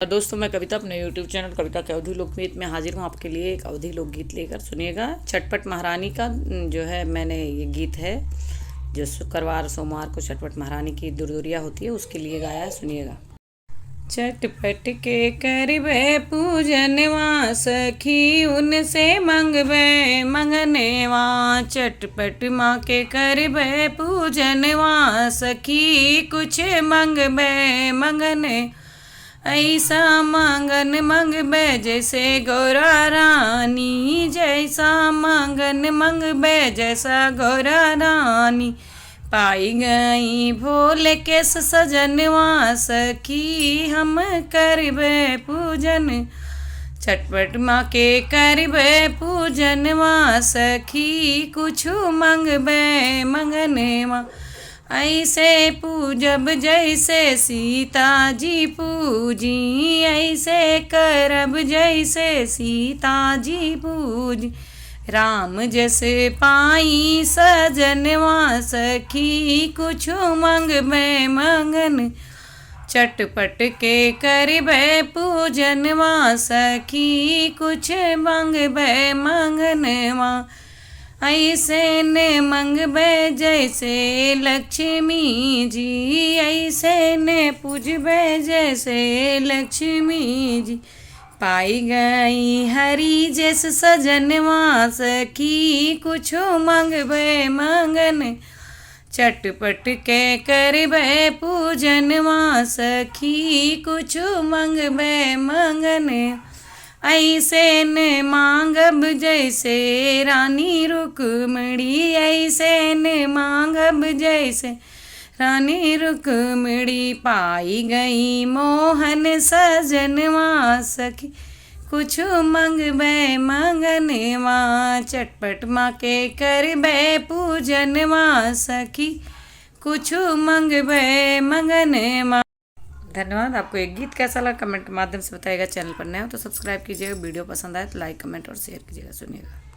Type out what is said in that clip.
दोस्तों, मैं कविता अपने यूट्यूब चैनल कविता के अवधि लोकगीत में हाजिर हूँ आपके लिए एक अवधि लोकगीत लेकर। सुनिएगा। चटपट महारानी का जो है मैंने ये गीत है जो शुक्रवार सोमवार को चटपट महारानी की दुर्दुरिया होती है उसके लिए गाया है। सुनिएगा। चटपट के करबे पूजनवा सखी उनसे मंगबे मंगनेवा। चटपट माँ के करबे पूजनवा सखी कुछ मंगबे मंगने। ऐसा मांगन मंगबे जैसे गौरा रानी, जैसा मांगन मंगबे जैसा गौरा रानी। पाई गई भोले के सजनवा सखी हम करबे पूजन। चटपट माँ के करबे पूजनवा सखी कुछ मंगबे मंगनेवा। ऐसे पूजब जैसे सीता जी पूजी, ऐसे करब जैसे सीता जी पूजी। राम जैसे पाई सजनवा सखी कुछ मंगबे मंगन। चटपट के करबे पूजनवा सखी कुछ मंगबे मंगनवा। ऐसे ने मंगबे जैसे लक्ष्मी जी, ऐसे ने पूजबे जैसे लक्ष्मी जी। पाई गई हरी जैस सजनवा सखी कुछ मंगबे मंगन। चटपट के करबे पूजनवा सखी कुछ मंगबे मंगन। ऐसे ने मांगब जैसे रानी रुक्मिणी, ऐसे ने मांगब जैसे रानी रुक्मिणी। पाई गई मोहन सजनवा सखी कुछ मंगबे मंगनवा। चटपट माँ के करबे पूजनवा सखी कुछ मंगबे मंगनवा। धन्यवाद। आपको एक गीत कैसा लगा कमेंट के माध्यम से बताइएगा। चैनल पर नए हो तो सब्सक्राइब कीजिएगा। वीडियो पसंद आए तो लाइक कमेंट और शेयर कीजिएगा। सुनिएगा।